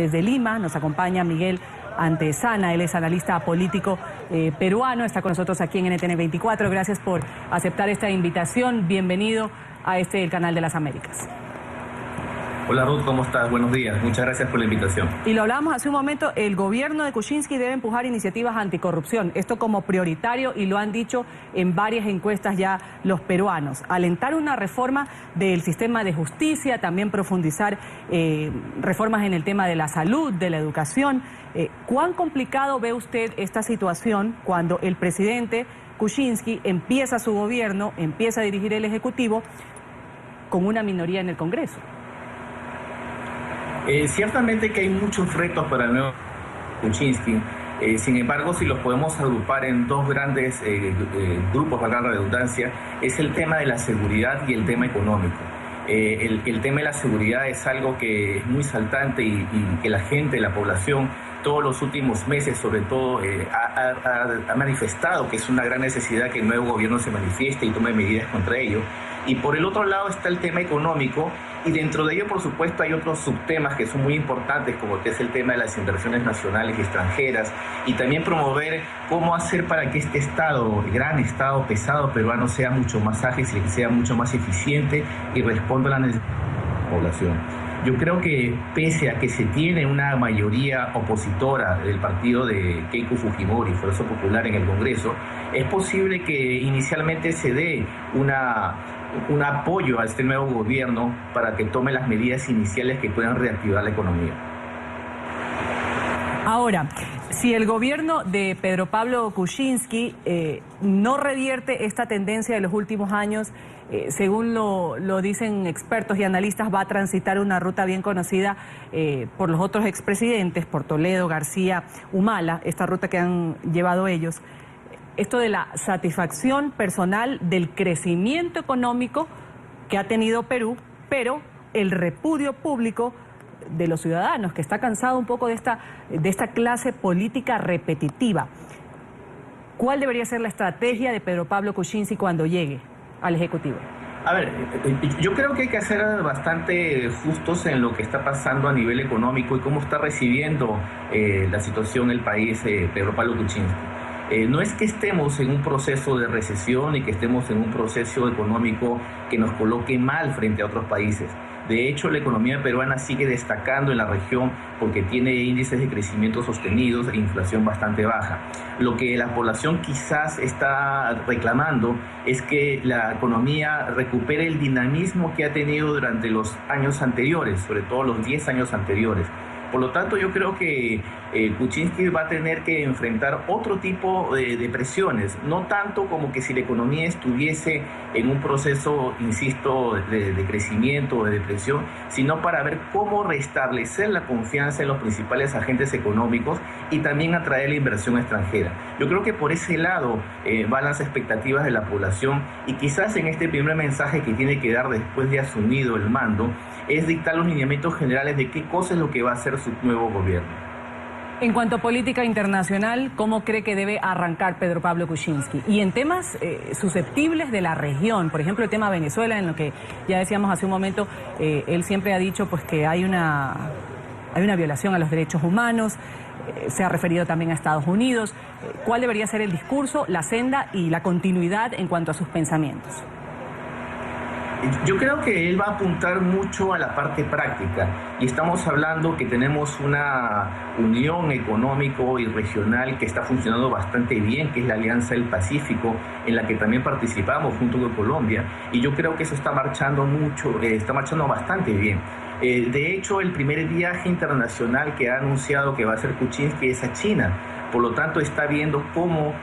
Desde Lima nos acompaña Miguel Antesana, él es analista político peruano, está con nosotros aquí en NTN 24. Gracias por aceptar esta invitación. Bienvenido a el Canal de las Américas. Hola Ruth, ¿cómo estás? Buenos días. Muchas gracias por la invitación. Y lo hablábamos hace un momento, el gobierno de Kuczynski debe empujar iniciativas anticorrupción, esto como prioritario, y lo han dicho en varias encuestas ya los peruanos. Alentar una reforma del sistema de justicia, también profundizar reformas en el tema de la salud, de la educación. ¿Cuán complicado ve usted esta situación cuando el presidente Kuczynski empieza su gobierno, empieza a dirigir el Ejecutivo con una minoría en el Congreso? Ciertamente que hay muchos retos para el nuevo Kuczynski. Sin embargo, si los podemos agrupar en dos grandes grupos, para la redundancia, es el tema de la seguridad y el tema económico. El tema de la seguridad es algo que es muy saltante y que la gente, la población, todos los últimos meses, sobre todo, ha manifestado que es una gran necesidad que el nuevo gobierno se manifieste y tome medidas contra ello. Y por el otro lado está el tema económico, y dentro de ello, por supuesto, hay otros subtemas que son muy importantes, como que es el tema de las inversiones nacionales y extranjeras, y también promover cómo hacer para que este Estado, el gran Estado pesado peruano, sea mucho más ágil, sea mucho más eficiente y responda a la necesidad de la población. Yo creo que pese a que se tiene una mayoría opositora del partido de Keiko Fujimori, Fuerza Popular, en el Congreso, es posible que inicialmente se dé un apoyo a este nuevo gobierno para que tome las medidas iniciales que puedan reactivar la economía. Ahora, si el gobierno de Pedro Pablo Kuczynski no revierte esta tendencia de los últimos años, según lo dicen expertos y analistas, va a transitar una ruta bien conocida por los otros expresidentes, por Toledo, García, Humala, esta ruta que han llevado ellos. Esto de la satisfacción personal del crecimiento económico que ha tenido Perú, pero el repudio público de los ciudadanos, que está cansado un poco de esta clase política repetitiva. ¿Cuál debería ser la estrategia de Pedro Pablo Kuczynski cuando llegue al Ejecutivo? A ver, yo creo que hay que ser bastante justos en lo que está pasando a nivel económico y cómo está recibiendo la situación el país Pedro Pablo Kuczynski. No es que estemos en un proceso de recesión y que estemos en un proceso económico que nos coloque mal frente a otros países. De hecho, la economía peruana sigue destacando en la región porque tiene índices de crecimiento sostenidos e inflación bastante baja. Lo que la población quizás está reclamando es que la economía recupere el dinamismo que ha tenido durante los años anteriores, sobre todo los 10 años anteriores. Por lo tanto, yo creo que Kuczynski va a tener que enfrentar otro tipo de presiones, no tanto como que si la economía estuviese en un proceso, insisto, de crecimiento o de depresión, sino para ver cómo restablecer la confianza en los principales agentes económicos y también atraer la inversión extranjera. Yo creo que por ese lado van las expectativas de la población, y quizás en este primer mensaje que tiene que dar después de asumido el mando es dictar los lineamientos generales de qué cosa es lo que va a hacer su nuevo gobierno. En cuanto a política internacional, ¿cómo cree que debe arrancar Pedro Pablo Kuczynski? Y en temas susceptibles de la región, por ejemplo el tema Venezuela, en lo que ya decíamos hace un momento, él siempre ha dicho pues que hay una violación a los derechos humanos, se ha referido también a Estados Unidos. ¿Cuál debería ser el discurso, la senda y la continuidad en cuanto a sus pensamientos? Yo creo que él va a apuntar mucho a la parte práctica, y estamos hablando que tenemos una unión económico y regional que está funcionando bastante bien, que es la Alianza del Pacífico, en la que también participamos junto con Colombia, y yo creo que eso está marchando bastante bien. De hecho, el primer viaje internacional que ha anunciado que va a hacer Kuczynski es a China. Por lo tanto, está viendo cómo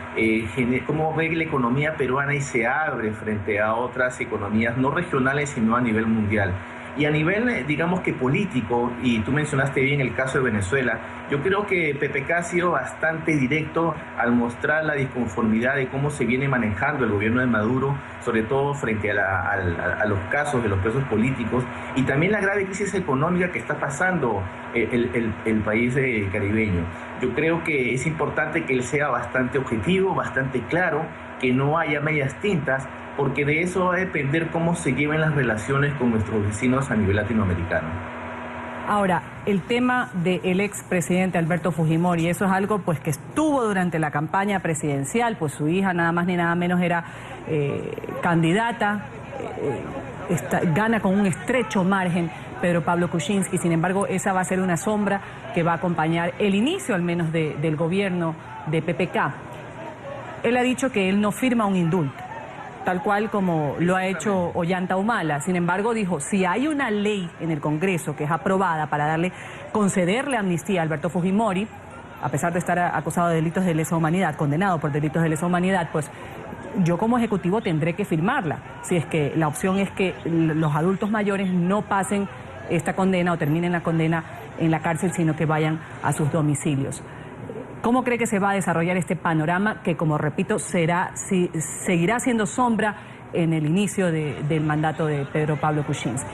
ve la economía peruana y se abre frente a otras economías no regionales, sino a nivel mundial. Y a nivel, digamos que político, y tú mencionaste bien el caso de Venezuela, yo creo que PPK ha sido bastante directo al mostrar la disconformidad de cómo se viene manejando el gobierno de Maduro, sobre todo frente a los casos de los presos políticos, y también la grave crisis económica que está pasando el país caribeño. Yo creo que es importante que él sea bastante objetivo, bastante claro, que no haya medias tintas, porque de eso va a depender cómo se lleven las relaciones con nuestros vecinos a nivel latinoamericano. Ahora, el tema del expresidente Alberto Fujimori, eso es algo pues que estuvo durante la campaña presidencial, pues su hija nada más ni nada menos era candidata, gana con un estrecho margen Pedro Pablo Kuczynski. Sin embargo, esa va a ser una sombra que va a acompañar el inicio al menos del gobierno de PPK. Él ha dicho que él no firma un indulto, tal cual como lo ha hecho Ollanta Humala. Sin embargo, dijo, si hay una ley en el Congreso que es aprobada para concederle amnistía a Alberto Fujimori, a pesar de estar acusado de delitos de lesa humanidad, condenado por delitos de lesa humanidad, pues yo como ejecutivo tendré que firmarla, si es que la opción es que los adultos mayores no pasen esta condena o terminen la condena en la cárcel, sino que vayan a sus domicilios. ¿Cómo cree que se va a desarrollar este panorama que, como repito, seguirá siendo sombra en el inicio del mandato de Pedro Pablo Kuczynski?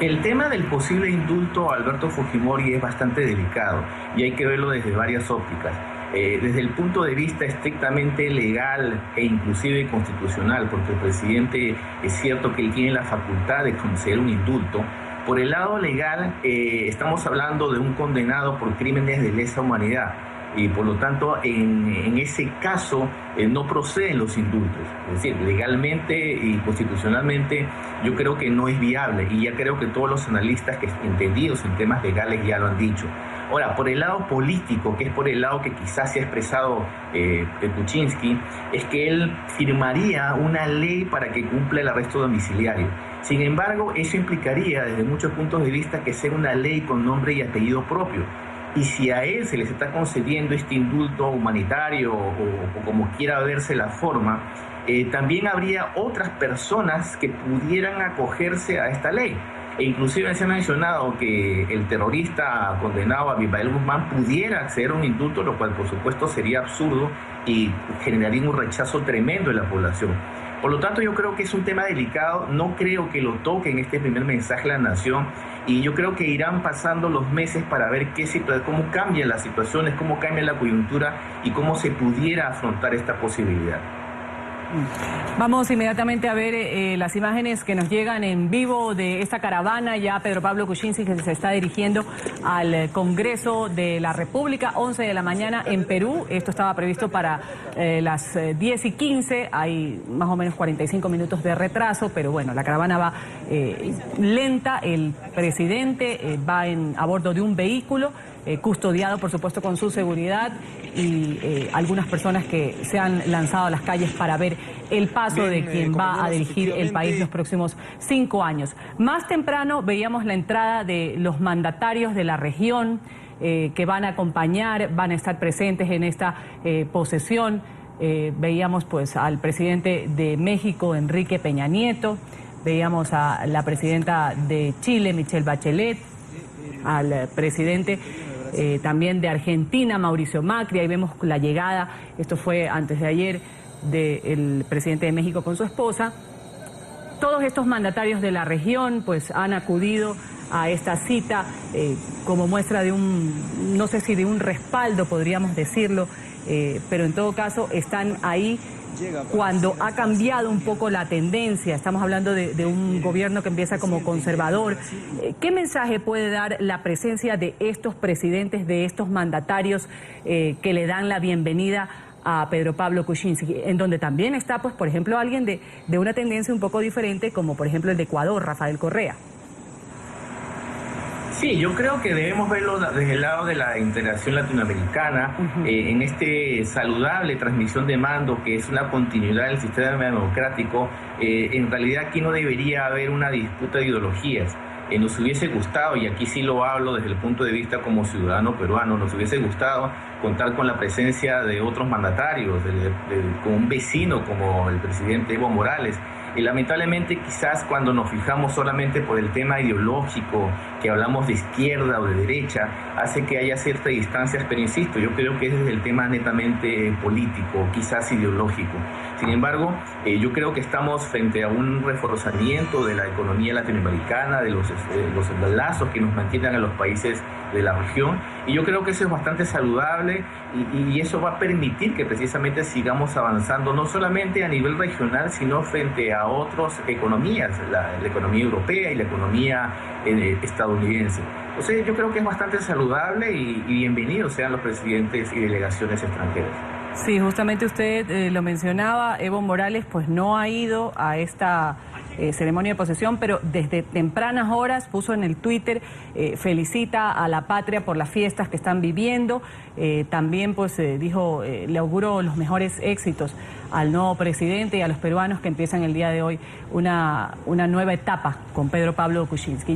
El tema del posible indulto a Alberto Fujimori es bastante delicado y hay que verlo desde varias ópticas. Desde el punto de vista estrictamente legal e inclusive constitucional, porque el presidente es cierto que él tiene la facultad de conceder un indulto. Por el lado legal, estamos hablando de un condenado por crímenes de lesa humanidad y por lo tanto en ese caso no proceden los indultos. Es decir, legalmente y constitucionalmente yo creo que no es viable y ya creo que todos los analistas que entendidos en temas legales ya lo han dicho. Ahora, por el lado político, que es por el lado que quizás se ha expresado Kuczynski, es que él firmaría una ley para que cumpla el arresto domiciliario. Sin embargo, eso implicaría, desde muchos puntos de vista, que sea una ley con nombre y apellido propio. Y si a él se les está concediendo este indulto humanitario o como quiera verse la forma, también habría otras personas que pudieran acogerse a esta ley. E inclusive se ha mencionado que el terrorista condenado Abimael Guzmán pudiera acceder a un indulto, lo cual por supuesto sería absurdo y generaría un rechazo tremendo en la población. Por lo tanto, yo creo que es un tema delicado, no creo que lo toque en este primer mensaje a la nación y yo creo que irán pasando los meses para ver cómo cambian las situaciones, cómo cambia la coyuntura y cómo se pudiera afrontar esta posibilidad. Vamos inmediatamente a ver las imágenes que nos llegan en vivo de esta caravana. Ya Pedro Pablo Kuczynski que se está dirigiendo al Congreso de la República, 11 de la mañana en Perú. Esto estaba previsto para las 10:15, hay más o menos 45 minutos de retraso, pero bueno, la caravana va lenta. El presidente va a bordo de un vehículo custodiado, por supuesto, con su seguridad y algunas personas que se han lanzado a las calles para ver el paso de quien va a dirigir el país los próximos 5 años. Más temprano veíamos la entrada de los mandatarios de la región que van a acompañar, van a estar presentes en esta posesión. Veíamos pues al presidente de México, Enrique Peña Nieto, veíamos a la presidenta de Chile, Michelle Bachelet, al presidente también de Argentina, Mauricio Macri. Ahí vemos la llegada, esto fue antes de ayer, del presidente de México con su esposa. Todos estos mandatarios de la región pues han acudido a esta cita como muestra de no sé si de un respaldo, podríamos decirlo, pero en todo caso están ahí cuando ha cambiado un poco la tendencia. Estamos hablando de un gobierno que empieza como conservador. ¿Qué mensaje puede dar la presencia de estos presidentes, de estos mandatarios que le dan la bienvenida a Pedro Pablo Kuczynski, en donde también está, pues, por ejemplo, alguien de una tendencia un poco diferente, como por ejemplo el de Ecuador, Rafael Correa? Sí, yo creo que debemos verlo desde el lado de la integración latinoamericana, en este saludable transmisión de mando que es una continuidad del sistema democrático. En realidad aquí no debería haber una disputa de ideologías. Nos hubiese gustado, y aquí sí lo hablo desde el punto de vista como ciudadano peruano, nos hubiese gustado contar con la presencia de otros mandatarios, con un vecino como el presidente Evo Morales. Y lamentablemente quizás cuando nos fijamos solamente por el tema ideológico, que hablamos de izquierda o de derecha, hace que haya ciertas distancias, pero insisto, yo creo que ese es el tema netamente político, quizás ideológico. Sin embargo, yo creo que estamos frente a un reforzamiento de la economía latinoamericana, de los lazos que nos mantienen a los países de la región, y yo creo que eso es bastante saludable y eso va a permitir que precisamente sigamos avanzando no solamente a nivel regional, sino frente a otras economías, la economía europea y la economía estadounidense. Entonces yo creo que es bastante saludable y bienvenidos sean los presidentes y delegaciones extranjeras. Sí, justamente usted lo mencionaba, Evo Morales pues no ha ido a esta ceremonia de posesión, pero desde tempranas horas puso en el Twitter, felicita a la patria por las fiestas que están viviendo, también pues dijo, le auguro los mejores éxitos al nuevo presidente y a los peruanos que empiezan el día de hoy una nueva etapa con Pedro Pablo Kuczynski.